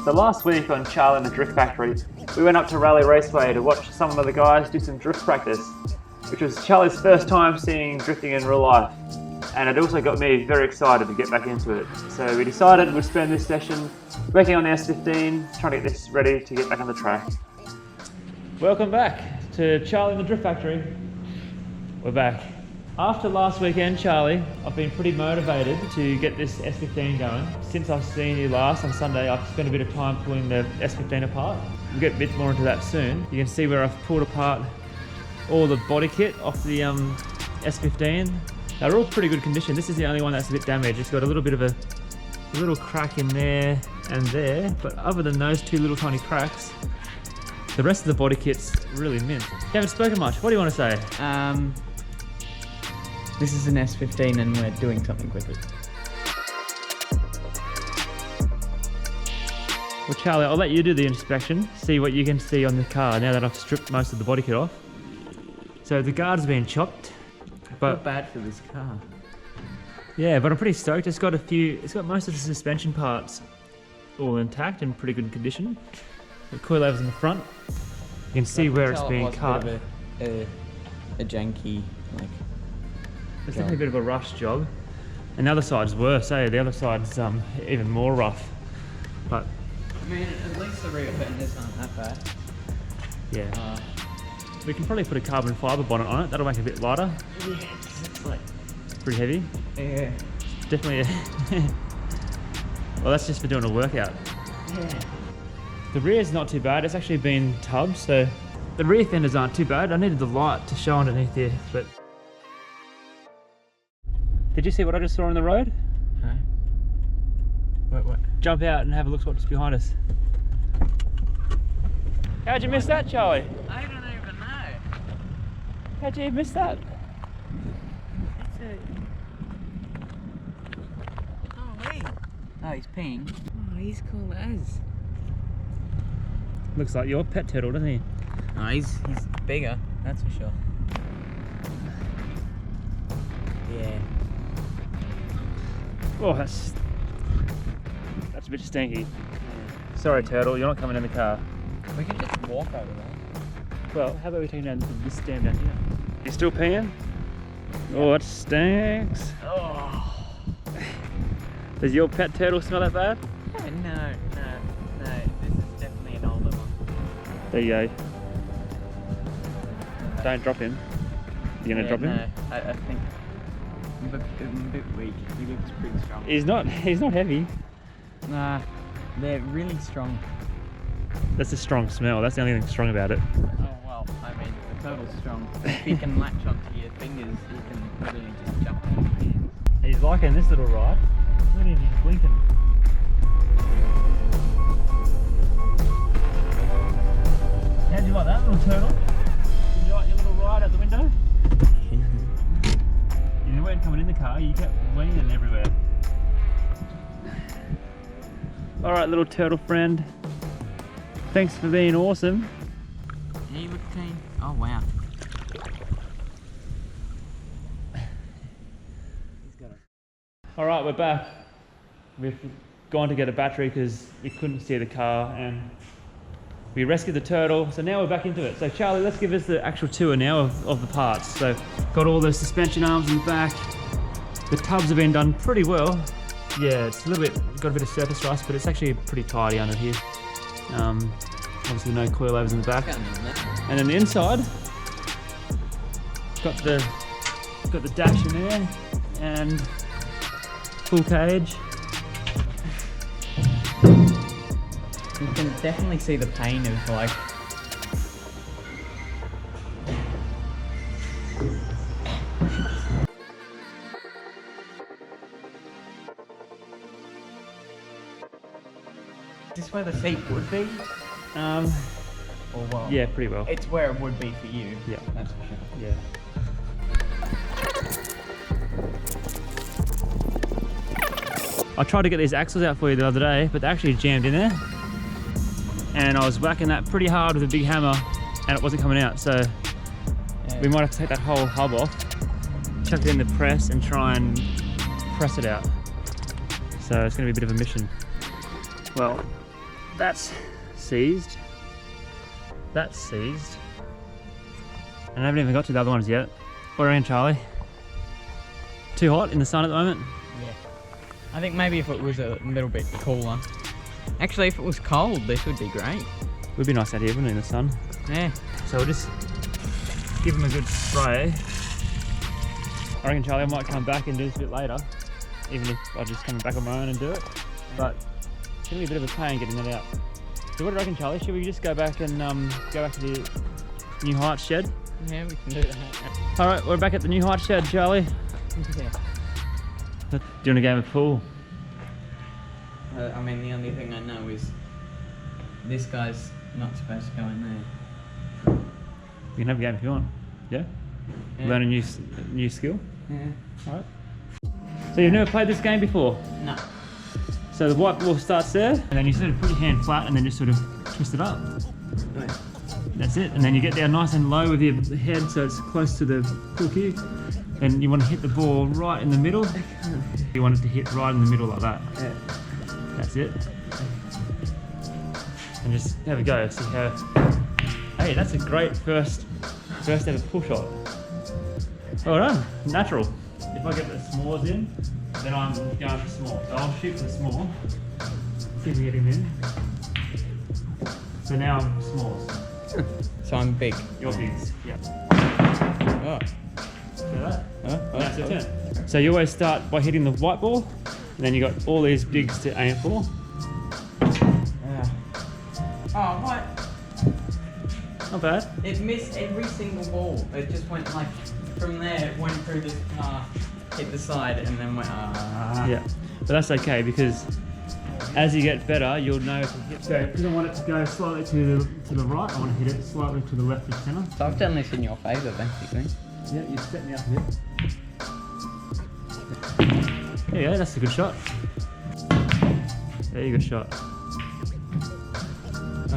So last week on Charlie and the Drift Factory, we went up to Raleigh Raceway to watch some of the guys do some drift practice, which was Charlie's first time seeing drifting in real life. And it also got me very excited to get back into it. So we decided we'd spend this session working on the S15, trying to get this ready to get back on the track. Welcome back to Charlie and the Drift Factory. We're back. After last weekend, Charlie, I've been pretty motivated to get this S15 going. Since I've seen you last on Sunday, I've spent a bit of time pulling the S15 apart. We'll get a bit more into that soon. You can see where I've pulled apart all the body kit off the S15. They're all pretty good condition. This is the only one that's a bit damaged. It's got a little bit of a little crack in there and there, but other than those two little tiny cracks, the rest of the body kit's really mint. You haven't spoken much. What do you want to say? This is an S15 and we're doing something with it. Well, Charlie, I'll let you do the inspection, see what you can see on the car now that I've stripped most of the body kit off. So the guard's been chopped, but not bad for this car. Yeah, but I'm pretty stoked. It's got most of the suspension parts all intact and pretty good condition. The coilovers in the front. You can see where it's being cut. A janky, like. It's definitely a bit of a rush job. And the other side's worse, eh? The other side's even more rough. But I mean, at least the rear fenders aren't that bad. Yeah. We can probably put a carbon fibre bonnet on it. That'll make it a bit lighter. Yeah, it's like pretty heavy. Yeah. Definitely. Well, that's just for doing a workout. Yeah. The rear's not too bad. It's actually been tubbed, so the rear fenders aren't too bad. I needed the light to show underneath here, but. Did you see what I just saw on the road? No. What? Jump out and have a look at what's behind us. How'd you miss that, Charlie? I don't even know. How'd you miss that? It's a... Oh, wait. Oh, he's peeing. Oh, he's cool as. Looks like your pet turtle, doesn't he? Oh, he's bigger, that's for sure. Yeah. Oh, that's a bit stinky. Sorry, turtle, you're not coming in the car. We can just walk over there. Well, how about we take down this stand down here? You still peeing? Yeah. Oh, it stinks. Oh. Does your pet turtle smell that bad? No. This is definitely an older one. There you go. Don't drop him. You gonna drop him? No, I think I'm a bit weak. He looks pretty strong. He's not heavy. Nah, they're really strong. That's a strong smell. That's the only thing strong about it. Oh well, I mean, the turtle's strong. If he can latch onto your fingers, he can really just jump on your hands. He's liking this little ride. Look at him, he's blinking. How'd you like that, little turtle? Did you like your little ride out the window? You weren't coming in the car, you kept leaning everywhere. Alright, little turtle friend. Thanks for being awesome. Yeah, you look clean. Oh wow. Alright, we're back. We've gone to get a battery because we couldn't see the car and we rescued the turtle, so now we're back into it. So Charlie, let's give us the actual tour now of the parts. So got all the suspension arms in the back. The tubs have been done pretty well. Yeah, it's a little bit, got a bit of surface rust, but it's actually pretty tidy under here. Obviously no coilovers in the back. And then the inside, got the dash in there and full cage. You can definitely see the pain of like Is this where the seat would be? Or well, yeah, pretty well. It's where it would be for you. Yeah, that's for sure. Yeah. I tried to get these axles out for you the other day, but they actually jammed in there. And I was whacking that pretty hard with a big hammer and it wasn't coming out. So we might have to take that whole hub off, chuck it in the press and try and press it out. So it's gonna be a bit of a mission. Well, That's seized. That's seized. And I haven't even got to the other ones yet. What do you reckon, Charlie? Too hot in the sun at the moment? Yeah. I think maybe if it was a little bit cooler. Actually, if it was cold, this would be great. Would be nice out here, wouldn't it, in the sun? Yeah. So we'll just give them a good spray. I reckon, Charlie, I might come back and do this a bit later, even if I just come back on my own and do it. But it's gonna be a bit of a pain getting that out. So what do you reckon, Charlie? Should we just go back and go back to the New Heights shed? Yeah, we can do that. All right, we're back at the New Heights shed, Charlie. Yeah. Doing a game of pool. I mean, the only thing I know is this guy's not supposed to go in there. You can have a game if you want. Yeah? Yeah. Learn a new skill. Yeah. All right. So you've never played this game before? No. So the white ball starts there, and then you sort of put your hand flat and then just sort of twist it up. Right. That's it. And then you get down nice and low with your head so it's close to the pool cue. And you want to hit the ball right in the middle. You want it to hit right in the middle like that. Yeah. That's it. And just have a go, see how... Hey, that's a great first ever pull shot. Well done, natural. If I get the smalls in, then I'm going for small. So I'll shoot for the small, see if we get him in. So now I'm smalls. So I'm big. You're bigs, yeah. Oh. See that? That's your turn. So you always start by hitting the white ball, and then you got all these bigs to aim for. Yeah. Oh, what? Not bad. It missed every single ball. It just went like, from there, it went through this path, hit the side, and then went, Yeah, but that's okay because as you get better, you'll know if you hit. So because I want it to go slightly to the right, I want to hit it slightly to the left of centre. So I've done this in your favour, basically. Yeah, you set me up a bit. There you go, that's a good shot. There you go, good shot.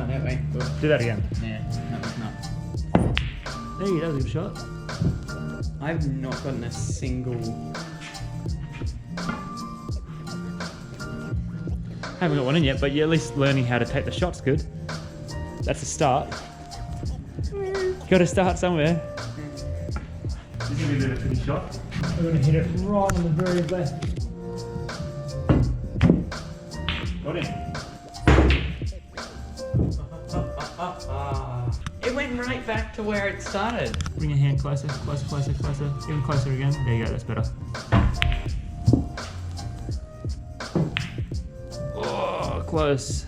Oh, that way. Good. Do that again. Yeah, that was not. There you go, that was a good shot. I've not gotten a single. Haven't got one in yet, but you're at least learning how to take the shots good. That's a start. You got to start somewhere. This is going to be a bit of a pretty shot. We're going to hit it right on the very left. Got him. It went right back to where it started. Bring your hand closer, closer, closer, closer. Even closer again. There you go, that's better. Oh, close.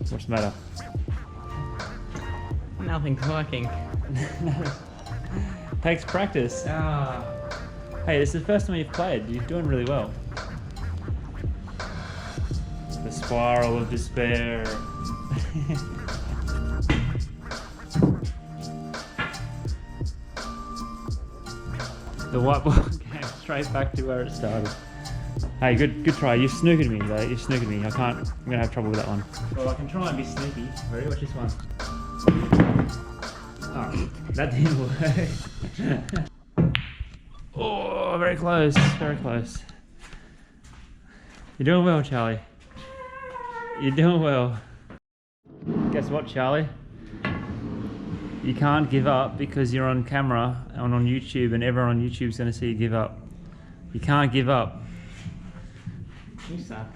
What's the matter? Nothing's working. Takes practice. Ah. Hey, this is the first time you've played. You're doing really well. The spiral of despair. The white ball came straight back to where it started. Hey, good try. You snookered me though. You snookered me. I'm gonna have trouble with that one. Well, I can try and be sneaky. Ready? Watch this one. Oh, that didn't work. Oh, very close. Very close. You're doing well, Charlie. You're doing well. Guess what, Charlie? You can't give up because you're on camera and on YouTube, and everyone on YouTube is going to see you give up. You can't give up. You suck.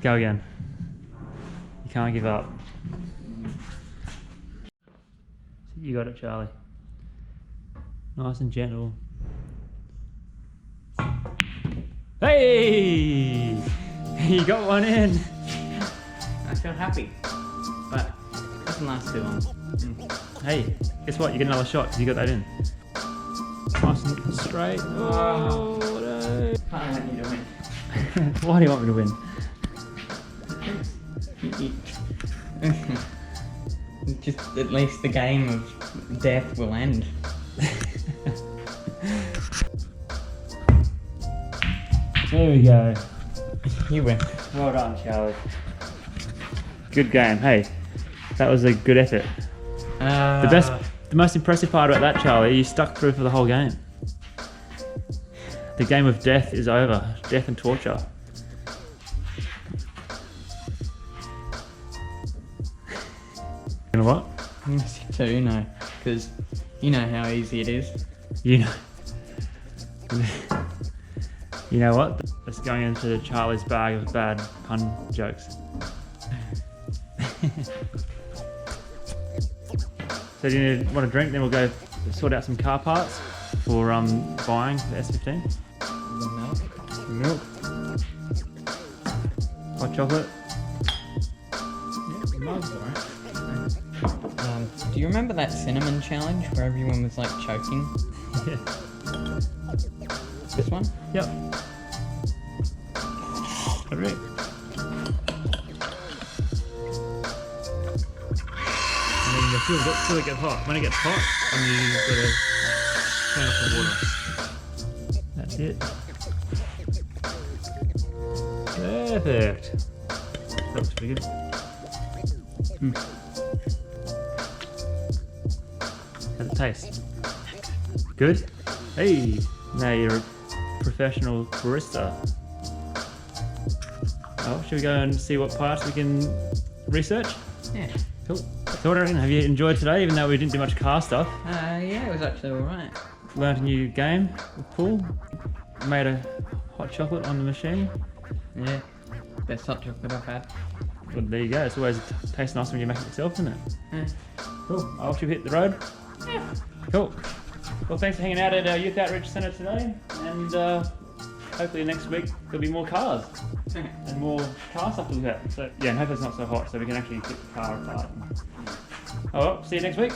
Go again. You can't give up. You got it, Charlie. Nice and gentle. Hey! You got one in. I feel happy, but it doesn't last too long. Hey, guess what? You get another shot because you got that in. Nice and straight. Oh, no. I want you to win. Why do you want me to win? Just at least the game of death will end. There we go. You win. Well done, Charlie. Good game. Hey, that was a good effort. The most impressive part about that, Charlie, you stuck through for the whole game. The game of death is over. Death and torture. gonna what? Miss you too, no. Because you know how easy it is. You know. You know what? That's going into Charlie's bag of bad pun jokes. So do you want a drink? Then we'll go sort out some car parts for buying the S15. The milk. Some milk. Hot chocolate. Yeah, mug's alright. Do you remember that cinnamon challenge where everyone was like choking? Yeah. This one? Yep. Correct. And then the fuel till it gets hot. When it gets hot, then you gotta turn off the water. That's it. Perfect. That looks pretty good. How's it taste? Good? Hey, now you're a professional barista. Oh, should we go and see what parts we can research? Yeah. Cool. So what do you reckon? Have you enjoyed today, even though we didn't do much car stuff? Yeah, it was actually alright. Learned a new game with pool. Made a hot chocolate on the machine. Yeah. Best hot chocolate I've had. Well, there you go. It's always tastes nice when you make it yourself, isn't it? Yeah. Cool. I'll let you hit the road. Yeah. Cool. Well, thanks for hanging out at our Youth Outreach Centre today, and hopefully next week there'll be more cars and more car stuff to look at. So yeah, and hope it's not so hot, so we can actually get the car apart. Oh well, see you next week.